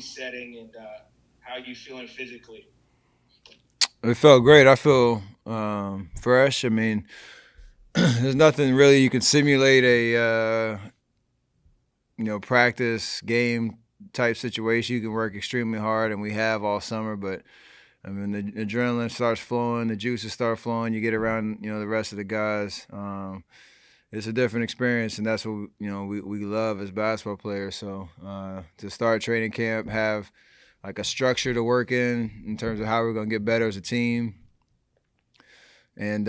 setting and how you feeling physically? It felt great. I feel fresh. I mean, there's nothing really you can simulate a practice game type situation. You can work extremely hard, and we have all summer. But I mean, the adrenaline starts flowing, the juices start flowing. You get around the rest of the guys. It's a different experience, and that's what we love as basketball players. So to start training camp, have like a structure to work in terms of how we're gonna get better as a team, and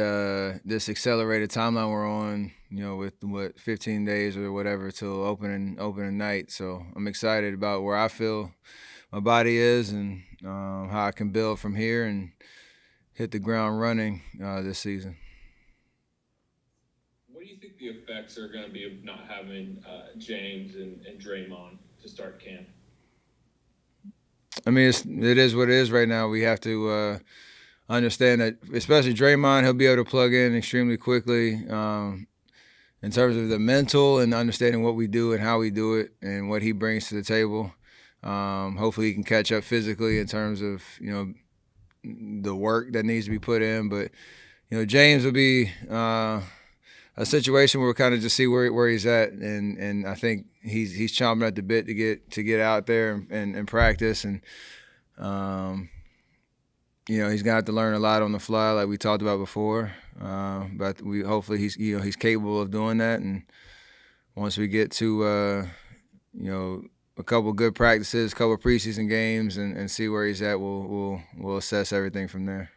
this accelerated timeline we're on, with what 15 days or whatever till opening night. So I'm excited about where I feel my body is and how I can build from here and hit the ground running this season. What do you think the effects are going to be of not having James and Draymond to start camp? I mean, it is what it is right now. We have to understand that, especially Draymond, he'll be able to plug in extremely quickly. In terms of the mental and understanding what we do and how we do it and what he brings to the table. Hopefully, he can catch up physically in terms of the work that needs to be put in. But James will be a situation where we'll kind of just see where he's at, and I think he's chomping at the bit to get out there and practice, and he's gonna have to learn a lot on the fly, like we talked about before. But we hopefully he's capable of doing that, and once we get to a couple good practices, a couple preseason games, and see where he's at, we'll assess everything from there.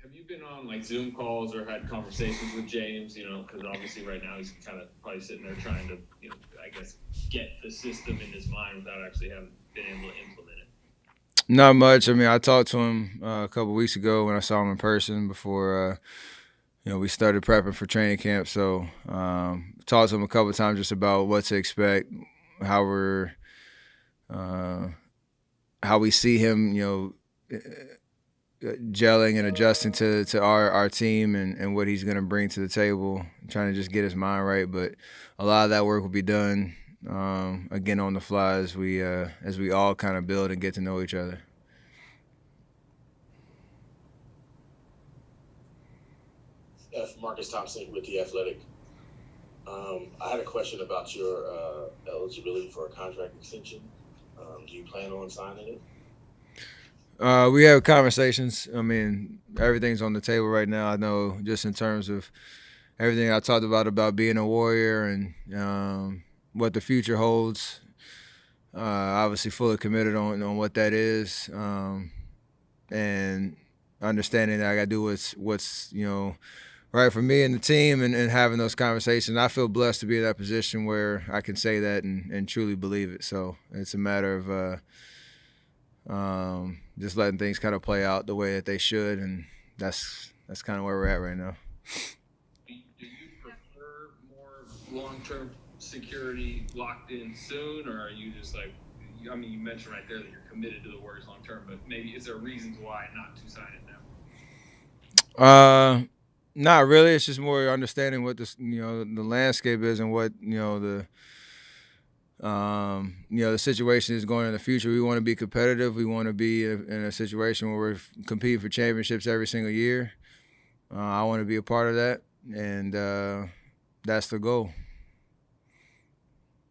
Have you been on like Zoom calls or had conversations with James? Because obviously right now he's kind of probably sitting there trying to, I guess, get the system in his mind without actually having been able to implement it. Not much. I mean, I talked to him a couple weeks ago when I saw him in person before we started prepping for training camp. So talked to him a couple of times just about what to expect, how we're how we see him, gelling and adjusting to our team and what he's going to bring to the table, trying to just get his mind right. But a lot of that work will be done again on the fly as we all kind of build and get to know each other. F. Marcus Thompson with The Athletic. I had a question about your eligibility for a contract extension. Do you plan on signing it? We have conversations. I mean, everything's on the table right now. I know just in terms of everything I talked about being a warrior and what the future holds. Obviously, fully committed on what that is, and understanding that I got to do what's right for me and the team, and having those conversations. I feel blessed to be in that position where I can say that and truly believe it. So it's a matter of just letting things kind of play out the way that they should, and that's kind of where we're at right now. Do you prefer more long-term security locked in soon, or are you just like, I mean, you mentioned right there that you're committed to the Warriors long term, but maybe is there reasons why not to sign it now? Uh, Not really. It's just more understanding what the landscape is and what the situation is going in the future. We want to be competitive. We want to be in a situation where we're competing for championships every single year. I want to be a part of that, and that's the goal.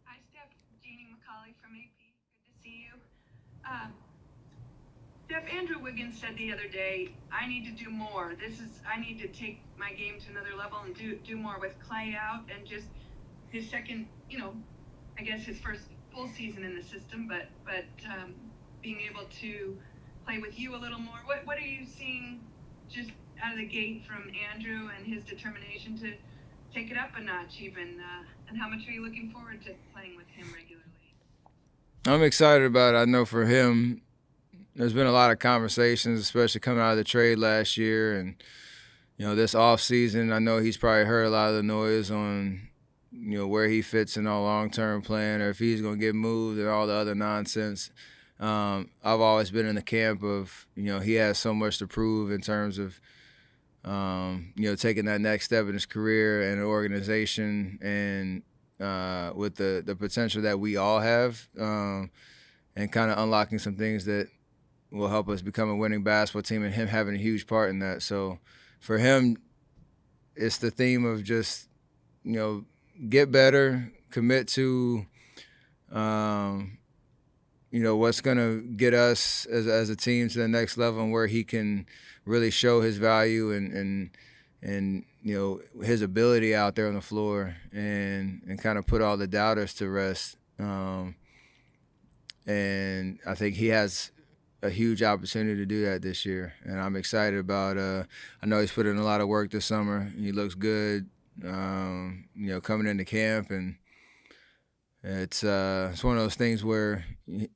Hi, Steph. Jeannie McCauley from AP. Good to see you. Um, Steph, Andrew Wiggins said the other day, I need to do more. I need to take my game to another level and do more with Clay out and just his second, I guess his first full season in the system, but being able to play with you a little more. What are you seeing just out of the gate from Andrew and his determination to take it up a notch even, and how much are you looking forward to playing with him regularly? I'm excited about it. I know for him, there's been a lot of conversations, especially coming out of the trade last year, and this off season. I know he's probably heard a lot of the noise on where he fits in our long term plan, or if he's going to get moved, and all the other nonsense. I've always been in the camp of he has so much to prove in terms of taking that next step in his career and an organization, and with the potential that we all have. and kind of unlocking some things that will help us become a winning basketball team, and him having a huge part in that. So for him, it's the theme of just, get better, commit to, what's going to get us as a team to the next level, and where he can really show his value and his ability out there on the floor, and kind of put all the doubters to rest. And I think he has a huge opportunity to do that this year, and I'm excited about. I know he's put in a lot of work this summer. He looks good, coming into camp, and it's one of those things where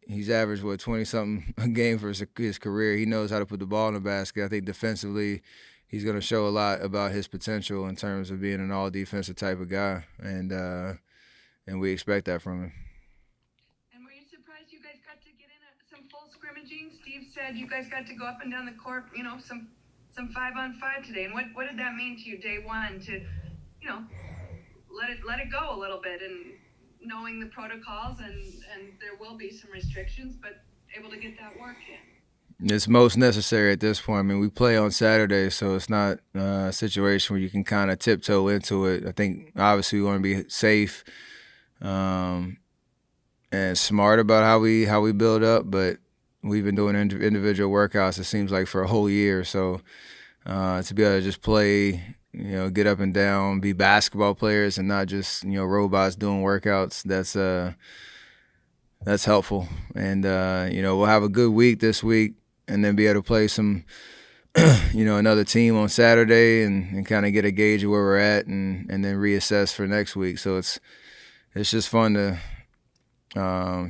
he's averaged 20-something a game for his career. He knows how to put the ball in the basket. I think defensively, he's going to show a lot about his potential in terms of being an all-defensive type of guy, and we expect that from him. You guys got to get in some full scrimmaging. Steve said you guys got to go up and down the court, some 5-on-5 today. And what did that mean to you day one to, let it go a little bit, and knowing the protocols and there will be some restrictions, but able to get that work in? It's most necessary at this point. I mean, we play on Saturday, so it's not a situation where you can kind of tiptoe into it. I think obviously we want to be safe. And smart about how we build up, but we've been doing individual workouts, it seems like, for a whole year. So to be able to just play, get up and down, be basketball players, and not just robots doing workouts, that's helpful. And we'll have a good week this week, and then be able to play some another team on Saturday, and kind of get a gauge of where we're at, and then reassess for next week. So it's just fun to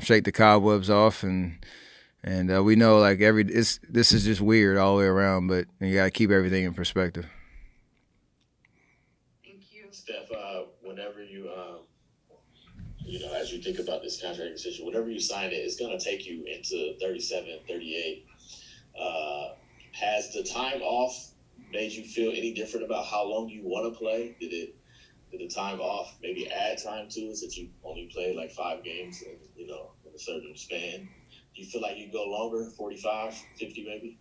shake the cobwebs off, and we know this is just weird all the way around, but you got to keep everything in perspective. Thank you, Steph. Whenever you as you think about this contract decision, whenever you sign it, it's going to take you into 37, 38. Has the time off made you feel any different about how long you want to play? Did the time off maybe add time to it, since you only played like 5 games in a certain span? Do you feel like you go longer, 45, 50 maybe?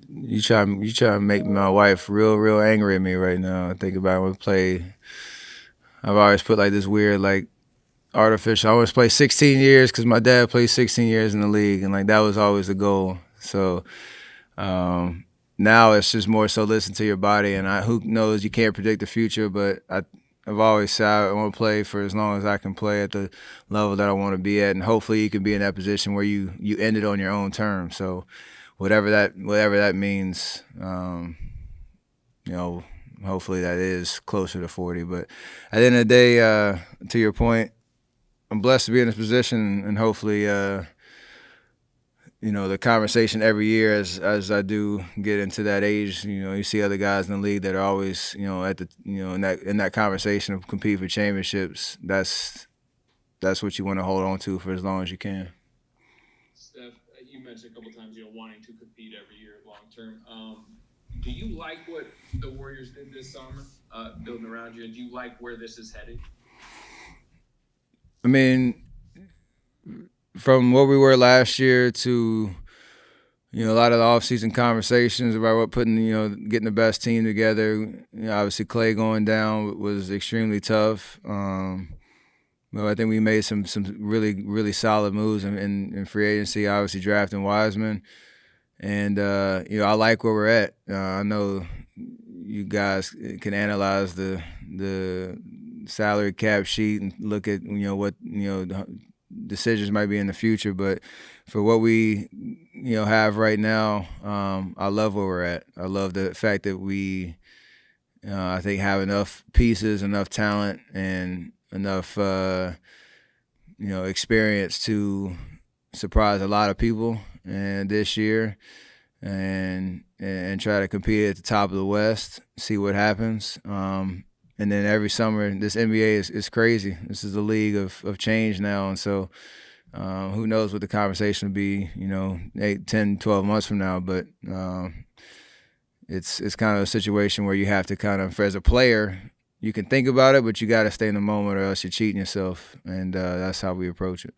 You try to make my wife real angry at me right now. I think about when we play. I've always put this weird artificial. I always play 16 years because my dad played 16 years in the league, and that was always the goal. So now it's just more so listen to your body, and who knows, you can't predict the future, but I've always said I want to play for as long as I can play at the level that I want to be at, and hopefully you can be in that position where you end it on your own terms. So whatever that means, hopefully that is closer to 40. But at the end of the day, to your point, I'm blessed to be in this position, and hopefully the conversation every year as I do get into that age, you see other guys in the league that are always, at the, in that conversation of compete for championships. That's what you want to hold on to for as long as you can. Steph, you mentioned a couple times, wanting to compete every year long term. Do you like what the Warriors did this summer, building around you? And do you like where this is headed? I mean, from what we were last year to, a lot of the offseason conversations about getting the best team together. Obviously Clay going down was extremely tough. But I think we made some really, really solid moves in free agency, obviously drafting Wiseman. And, I like where we're at. I know you guys can analyze the salary cap sheet and look at, what, decisions might be in the future, but for what we have right now, I love where we're at. I love the fact that we I think have enough pieces, enough talent, and enough experience to surprise a lot of people and this year, and try to compete at the top of the West, see what happens. And then every summer, this NBA is crazy. This is a league of change now. And so who knows what the conversation will be, 8, 10, 12 months from now. But it's kind of a situation where you have to kind of, as a player, you can think about it, but you got to stay in the moment or else you're cheating yourself. And that's how we approach it.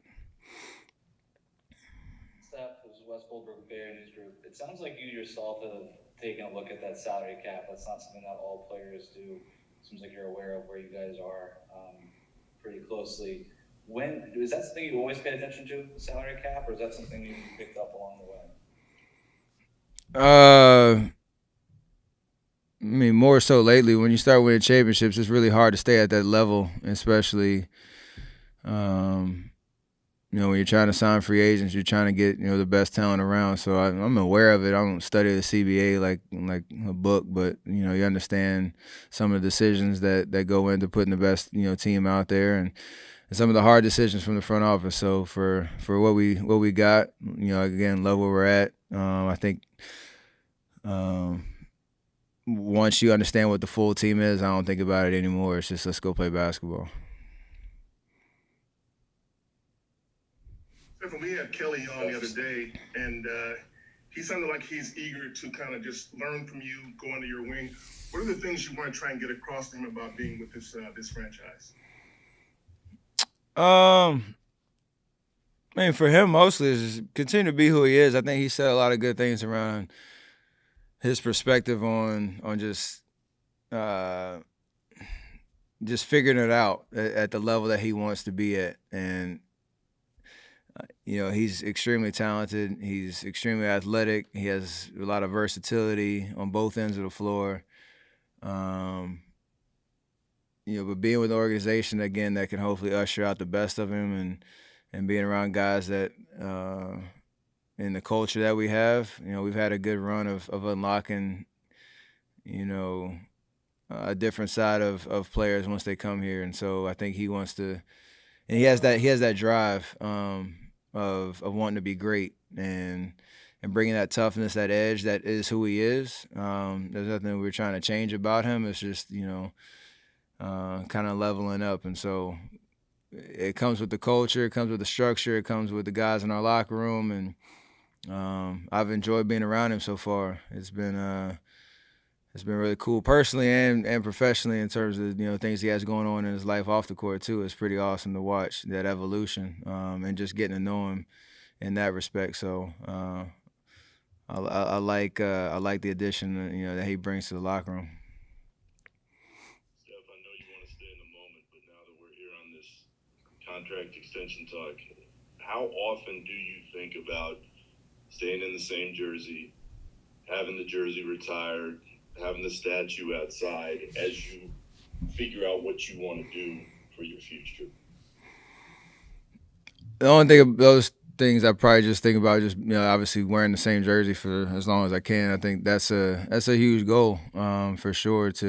is Wes Goldberg with Bay News Group. It sounds like you yourself have taken a look at that salary cap. That's not something that all players do. It seems like you're aware of where you guys are pretty closely. Is that something you always pay attention to, the salary cap, or is that something you picked up along the way? I mean, more so lately. When you start winning championships, it's really hard to stay at that level, especially, when you're trying to sign free agents, you're trying to get the best talent around. So I'm aware of it. I don't study the CBA like a book, but you understand some of the decisions that go into putting the best team out there, and some of the hard decisions from the front office. So for what we got, again, love where we're at. I think. Once you understand what the full team is, I don't think about it anymore. It's just let's go play basketball. Stephen, we had Kelly on the other day, and he sounded like he's eager to kind of just learn from you, go under your wing. What are the things you want to try and get across to him about being with this franchise? I mean, for him, mostly is just continue to be who he is. I think he said a lot of good things around his perspective on just figuring it out at the level that he wants to be at. And, he's extremely talented. He's extremely athletic. He has a lot of versatility on both ends of the floor. But being with an organization, again, that can hopefully usher out the best of him and being around guys that in the culture that we have, we've had a good run of unlocking, a different side of players once they come here. And so I think he wants to, and he has that drive of wanting to be great and bringing that toughness, that edge that is who he is. There's nothing we're trying to change about him. It's just, kind of leveling up. And so it comes with the culture, it comes with the structure, it comes with the guys in our locker room. And I've enjoyed being around him so far. It's been really cool personally and professionally in terms of things he has going on in his life off the court too. It's pretty awesome to watch that evolution and just getting to know him in that respect. So I like the addition that he brings to the locker room. Steph, I know you want to stay in the moment, but now that we're here on this contract extension talk, how often do you think about staying in the same jersey, having the jersey retired, having the statue outside as you figure out what you want to do for your future? The only thing of those things I probably just think about just obviously wearing the same jersey for as long as I can. I think that's a huge goal for sure. It's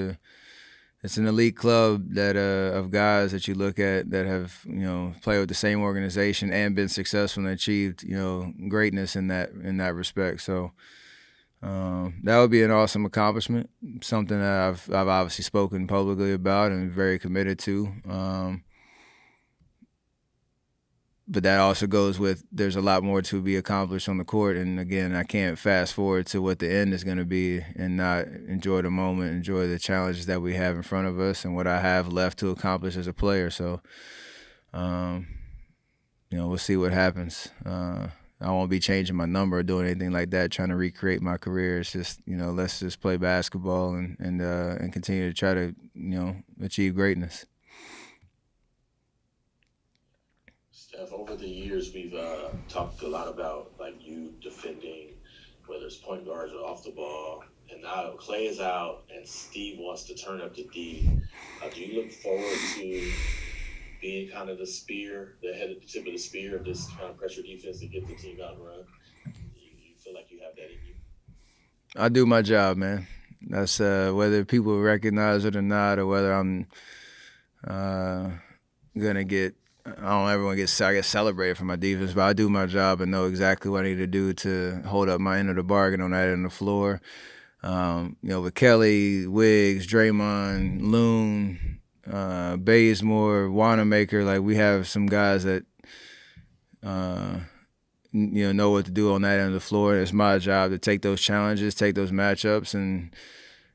an elite club that of guys that you look at that have played with the same organization and been successful and achieved greatness in that respect. So that would be an awesome accomplishment. Something that I've obviously spoken publicly about and very committed to. But that also goes with there's a lot more to be accomplished on the court. And again, I can't fast forward to what the end is going to be and not enjoy the moment, enjoy the challenges that we have in front of us and what I have left to accomplish as a player. So, we'll see what happens. I won't be changing my number or doing anything like that, trying to recreate my career. It's just, let's just play basketball and continue to try to, achieve greatness. Steph, over the years, we've talked a lot about you defending, whether it's point guards or off the ball. And now Clay is out, and Steve wants to turn up the D. Do you look forward to being kind of the spear, the tip of the spear of this kind of pressure defense to get the team out and run? You feel like you have that in you? I do my job, man. That's whether people recognize it or not, or whether I'm gonna get. I don't ever want to get celebrated for my defense, but I do my job and know exactly what I need to do to hold up my end of the bargain on that end of the floor. With Kelly, Wiggs, Draymond, Loon, Bazemore, Wanamaker, we have some guys that know what to do on that end of the floor. It's my job to take those challenges, take those matchups,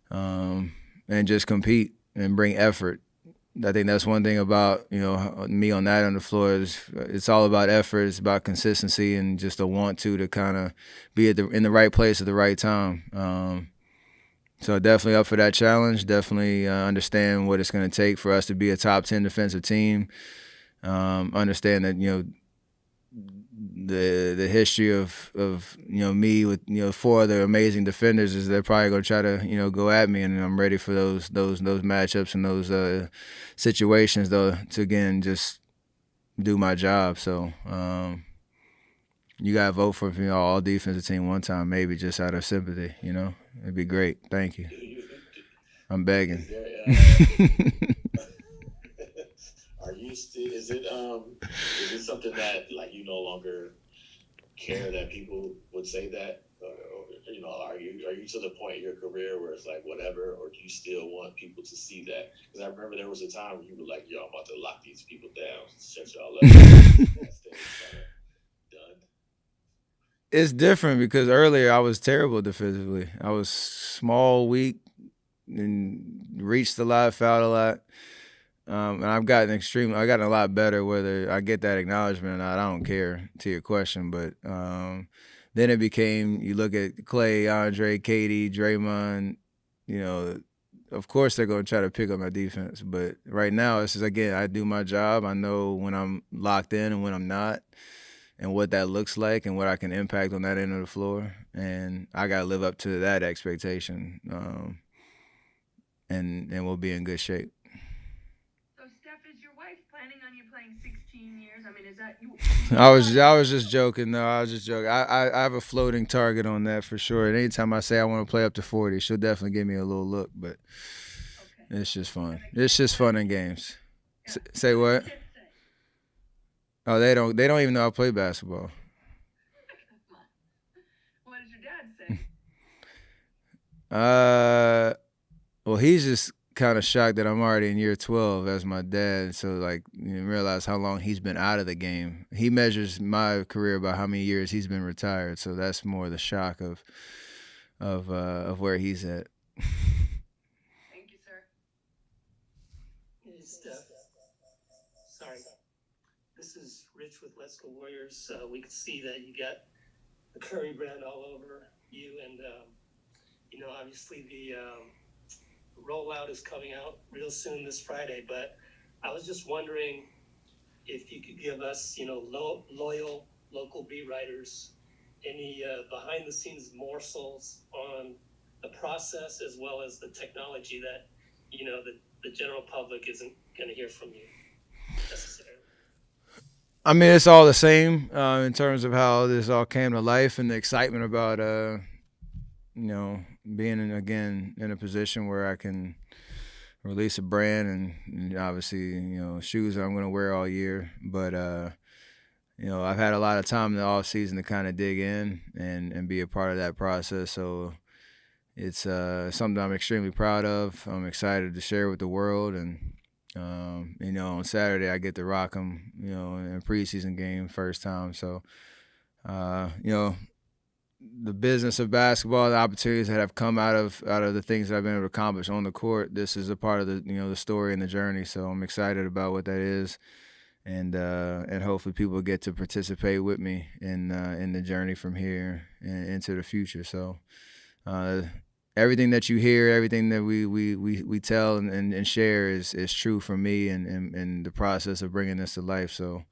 and just compete and bring effort. I think that's one thing about, you know, me on that on the floor is it's all about effort. It's about consistency and just a want to kind of be in the right place at the right time. So definitely up for that challenge. Definitely understand what it's going to take for us to be a top 10 defensive team. Understand that, you know, the history of you know, me with, you know, 4 other amazing defenders is they're probably gonna try to, you know, go at me, and I'm ready for those matchups and those situations though, to again just do my job. So you gotta vote for, you know, all defensive team one time, maybe just out of sympathy. You know, it'd be great. Thank you. I'm begging. Is there, are you still? Is it something that like you no longer care that people would say that? Or, you know, are you to the point in your career where it's like whatever, or do you still want people to see that? Because I remember there was a time when you were like, "Yo, I'm about to lock these people down, shut y'all up." That stage kinda done. It's different because earlier I was terrible defensively. I was small, weak, and reached a lot, fouled a lot. And I gotten a lot better. Whether I get that acknowledgement or not, I don't care, to your question. But then it became, you look at Clay, Andre, Katie, Draymond, you know, of course they're going to try to pick up my defense. But right now, it's just, again, I do my job. I know when I'm locked in and when I'm not, and what that looks like and what I can impact on that end of the floor. And I got to live up to that expectation, and we'll be in good shape. So, Steph, is your wife planning on you playing 16 years? I mean, is that you? I was just joking. No, I was just joking. I have a floating target on that for sure. And anytime I say I want to play up to 40, she'll definitely give me a little look. But Okay. it's just fun. It's just fun in games. Say what? Kids say. Oh, they don't even know I play basketball. What does your dad say? Well, he's just kind of shocked that I'm already in year 12 as my dad. So, like, you realize how long he's been out of the game. He measures my career by how many years he's been retired. So that's more the shock of where he's at. Thank you, sir. Hey, Steph. Sorry. This is Rich with Let's Go Warriors. We can see that you got the Curry brand all over you, and you know, obviously the rollout is coming out real soon this Friday. But I was just wondering if you could give us, you know, loyal local beat writers any behind-the-scenes morsels on the process as well as the technology that, you know, the general public isn't going to hear from you necessarily. I mean, it's all the same in terms of how this all came to life and the excitement about, you know, being again in a position where I can release a brand and obviously, you know, shoes that I'm going to wear all year. But, you know, I've had a lot of time in the off season to kind of dig in and be a part of that process. So it's something I'm extremely proud of. I'm excited to share with the world. And, you know, on Saturday I get to rock them, you know, in a preseason game first time. So, you know, the business of basketball, the opportunities that have come out of the things that I've been able to accomplish on the court, this is a part of the, you know, the story and the journey. So I'm excited about what that is, and hopefully people get to participate with me in the journey from here and into the future. So everything that you hear, everything that we tell and share is true for me and the process of bringing this to life. So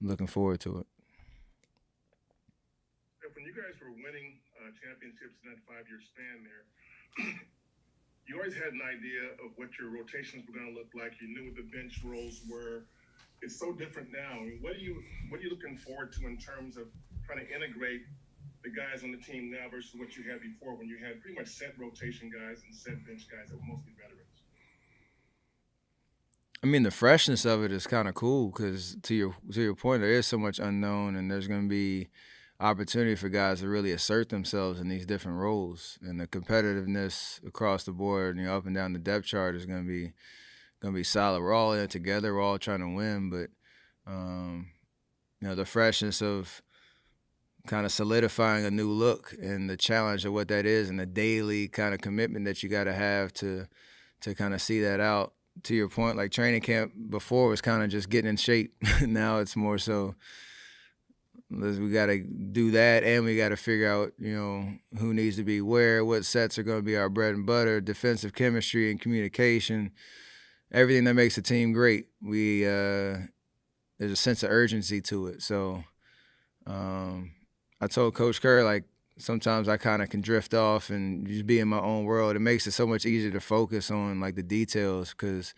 looking forward to it. When you guys were winning championships in that 5-year span there, you always had an idea of what your rotations were going to look like. You knew what the bench roles were. It's so different now. I mean, what are you looking forward to in terms of trying to integrate the guys on the team now versus what you had before, when you had pretty much set rotation guys and set bench guys that were mostly veterans? I mean, the freshness of it is kind of cool because to your point, there is so much unknown, and there's going to be opportunity for guys to really assert themselves in these different roles, and the competitiveness across the board, you know, up and down the depth chart is going to be solid. We're all in it together. We're all trying to win, but you know, the freshness of kind of solidifying a new look and the challenge of what that is, and the daily kind of commitment that you got to have to kind of see that out to your point, like training camp before was kind of just getting in shape. Now it's more so we got to do that, and we got to figure out, who needs to be where, what sets are going to be our bread and butter, defensive chemistry and communication, everything that makes a team great. There's a sense of urgency to it. So I told Coach Curry, like, sometimes I kind of can drift off and just be in my own world. It makes it so much easier to focus on like the details because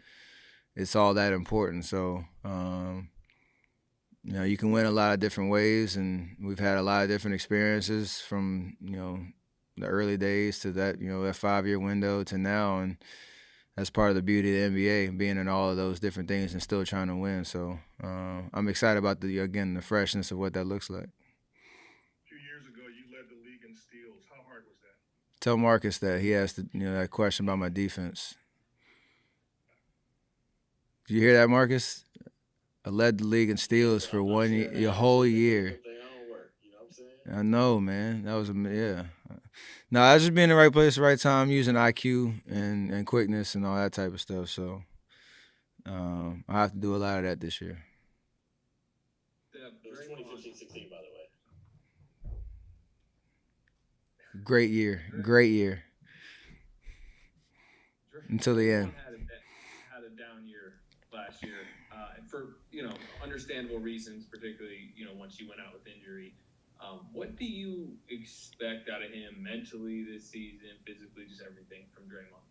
it's all that important. So, you can win a lot of different ways, and we've had a lot of different experiences from, the early days to that, that 5-year window to now. And that's part of the beauty of the NBA, being in all of those different things and still trying to win. So I'm excited about the freshness of what that looks like. A few years ago, you led the league in steals. How hard was that? Tell Marcus that he asked that question about my defense. Did you hear that, Marcus? I led the league in steals for one year, your whole year. I know, man. That was yeah. No, I was just being in the right place, at the right time, using IQ and quickness and all that type of stuff. So I have to do a lot of that this year. It was 2015-16, by the way. Great year. Until the end. Had a down year last year, and for understandable reasons, particularly once you went out with injury. What do you expect out of him mentally this season, physically, just everything from Draymond?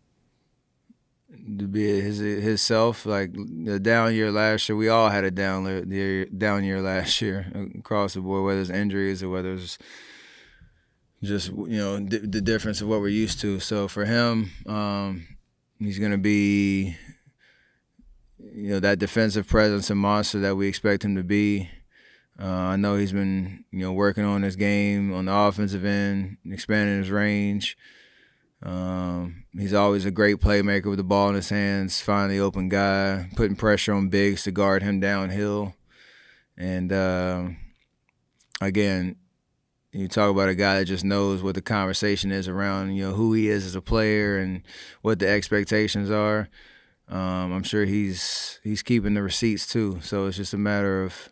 To be his self, like the down year last year. We all had a down year last year across the board, whether it's injuries or whether it's just the difference of what we're used to. So for him, he's going to be that defensive presence and monster that we expect him to be. I know he's been working on his game on the offensive end, expanding his range. He's always a great playmaker with the ball in his hands, finding the open guy, putting pressure on bigs to guard him downhill. And again, you talk about a guy that just knows what the conversation is around, who he is as a player and what the expectations are. I'm sure he's keeping the receipts too. So it's just a matter of